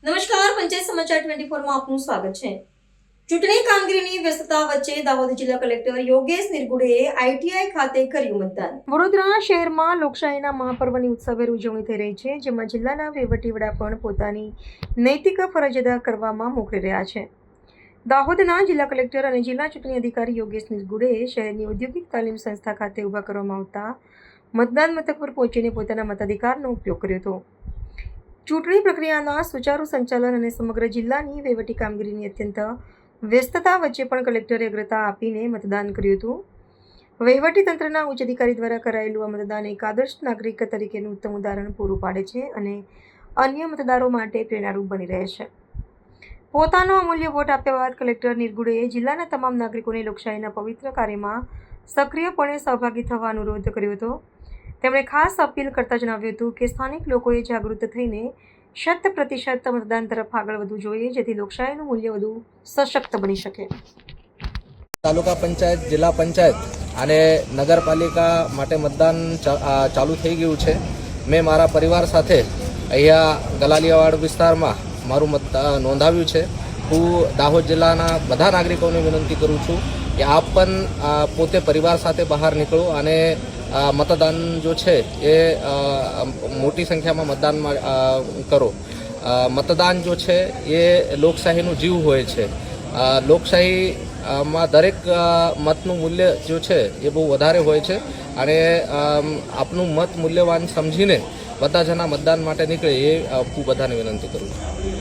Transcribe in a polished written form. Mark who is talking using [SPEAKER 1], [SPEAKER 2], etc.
[SPEAKER 1] નમસ્કાર, પંચાયત સમાચાર 24 માં આપનું સ્વાગત છે। ચૂંટણી કામગીરીની વ્યસ્તતા વચ્ચે દાહોદ જિલ્લા કલેક્ટર યોગેશ નિરગુડેએ આઈટીઆઈ ખાતે કર્યું મતદાન। વડોદરા શહેરમાં લોકશાહીના મહાપર્વની ઉત્સવભેર ઉજવણી થઈ રહી છે, જેમાં જિલ્લાના વહીવટી વડા પણ પોતાની નૈતિક ફરજ અદા કરવામાં મોકલી રહ્યા છે। દાહોદના જિલ્લા કલેક્ટર અને જિલ્લા ચૂંટણી અધિકારી યોગેશ નિરગુડેએ શહેરની ઔદ્યોગિક તાલીમ સંસ્થા ખાતે ઊભા કરવામાં આવતા મતદાન મથક પર પહોંચીને પોતાના મતાધિકારનો ઉપયોગ કર્યો હતો। ચૂંટણી પ્રક્રિયાના સુચારુ સંચાલન અને સમગ્ર જિલ્લાની વહીવટી કામગીરીની અત્યંત વ્યસ્તતા વચ્ચે પણ કલેક્ટરે અગ્રતા આપીને મતદાન કર્યું હતું। વહીવટી તંત્રના ઉચ્ચ અધિકારી દ્વારા કરાયેલું આ મતદાન એક આદર્શ નાગરિક તરીકેનું ઉત્તમ ઉદાહરણ પૂરું પાડે છે અને અન્ય મતદારો માટે પ્રેરણારૂપ બની રહે છે। પોતાનો અમૂલ્ય વોટ આપ્યા બાદ કલેક્ટર નિરગુડેએ જિલ્લાના તમામ નાગરિકોને લોકશાહીના પવિત્ર કાર્યમાં સક્રિયપણે સહભાગી થવા અનુરોધ કર્યો હતો। તેમણે ખાસ અપીલ કરતા જણાવ્યું હતું કે સ્થાનિક લોકોએ જાગૃત થઈને 100% મતદાન તરફ આગળ વધવું જોઈએ, જેથી લોકશાહીનું મૂલ્ય વધુ સશક્ત બની શકે।
[SPEAKER 2] તાલુકા પંચાયત, જિલ્લા પંચાયત અને નગરપાલિકા માટે મતદાન ચાલુ થઈ ગયું છે। મેં મારા પરિવાર સાથે અહીંયા ગલાલિયાવાડ વિસ્તારમાં મારું મત નોંધાવ્યું છે। હું દાહોદ જિલ્લાના બધા નાગરિકોને વિનંતી કરું છું કે આપ પણ પોતે પરિવાર સાથે બહાર નીકળો અને મતદાન જો છે એ મોટી સંખ્યામાં મતદાન કરો। મતદાન જો છે એ લોકશાહીનું જીવ હોય છે। લોકશાહીમાં દરેક મતનું મૂલ્ય જો છે એ બહુ વધારે હોય છે અને આપનું મત મૂલ્યવાન સમજીને બધા જણા મતદાન માટે નીકળે એ હું બધાને વિનંતી કરું છું।